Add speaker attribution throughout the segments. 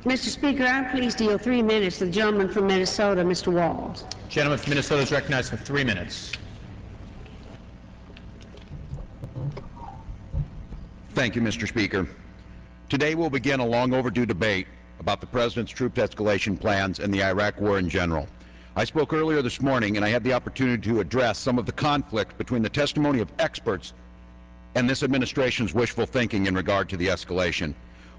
Speaker 1: Mr. Speaker, I'm pleased to yield 3 minutes to the gentleman from Minnesota, Mr. Walz.
Speaker 2: Gentleman from Minnesota is recognized for 3 minutes.
Speaker 3: Thank you, Mr. Speaker. Today we'll begin a long overdue debate about the President's troop escalation plans and the Iraq War in general. I spoke earlier this morning and I had the opportunity to address some of the conflict between the testimony of experts and this administration's wishful thinking in regard to the escalation.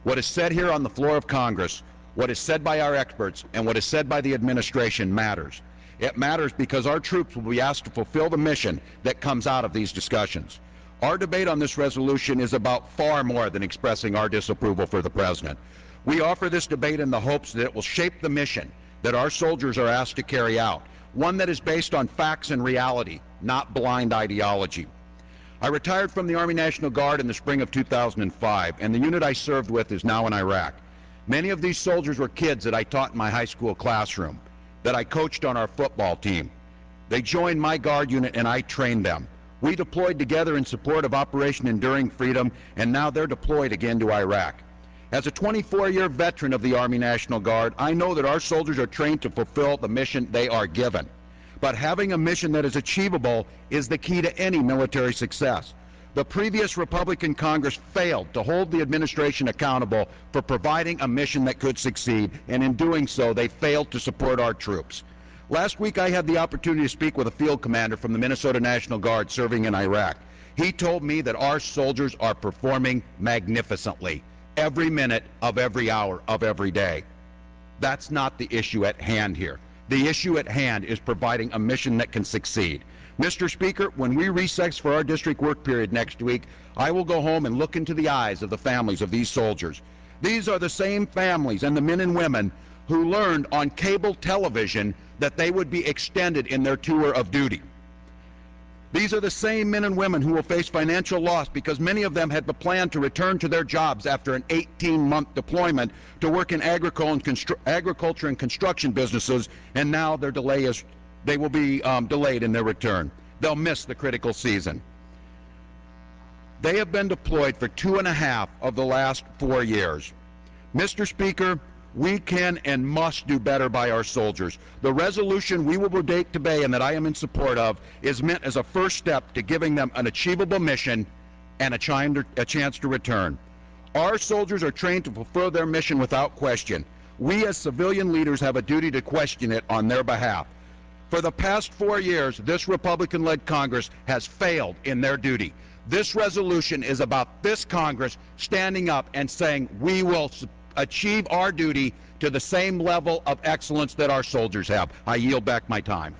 Speaker 3: What is said here on the floor of Congress, what is said by our experts, and what is said by the administration matters. It matters because our troops will be asked to fulfill the mission that comes out of these discussions. Our debate on this resolution is about far more than expressing our disapproval for the President. We offer this debate in the hopes that it will shape the mission that our soldiers are asked to carry out, one that is based on facts and reality, not blind ideology. I retired from the Army National Guard in the spring of 2005, and the unit I served with is now in Iraq. Many of these soldiers were kids that I taught in my high school classroom, that I coached on our football team. They joined my Guard unit and I trained them. We deployed together in support of Operation Enduring Freedom, and now they're deployed again to Iraq. As a 24-year veteran of the Army National Guard, I know that our soldiers are trained to fulfill the mission they are given. But having a mission that is achievable is the key to any military success. The previous Republican Congress failed to hold the administration accountable for providing a mission that could succeed, and in doing so, they failed to support our troops. Last week, I had the opportunity to speak with a field commander from the Minnesota National Guard serving in Iraq. He told me that our soldiers are performing magnificently, every minute of every hour of every day. That's not the issue at hand here. The issue at hand is providing a mission that can succeed. Mr. Speaker, when we recess for our district work period next week, I will go home and look into the eyes of the families of these soldiers. These are the same families and the men and women who learned on cable television that they would be extended in their tour of duty. These are the same men and women who will face financial loss because many of them had planned to return to their jobs after an 18-month deployment to work in agriculture and construction businesses, and now they will be delayed in their return. They'll miss the critical season. They have been deployed for 2.5 of the last 4 years. Mr. Speaker, we can and must do better by our soldiers. The resolution we will debate today and that I am in support of is meant as a first step to giving them an achievable mission and a chance to return. Our soldiers are trained to fulfill their mission without question. We as civilian leaders have a duty to question it on their behalf. For the past 4 years, this Republican-led Congress has failed in their duty. This resolution is about this Congress standing up and saying we will achieve our duty to the same level of excellence that our soldiers have. I yield back my time.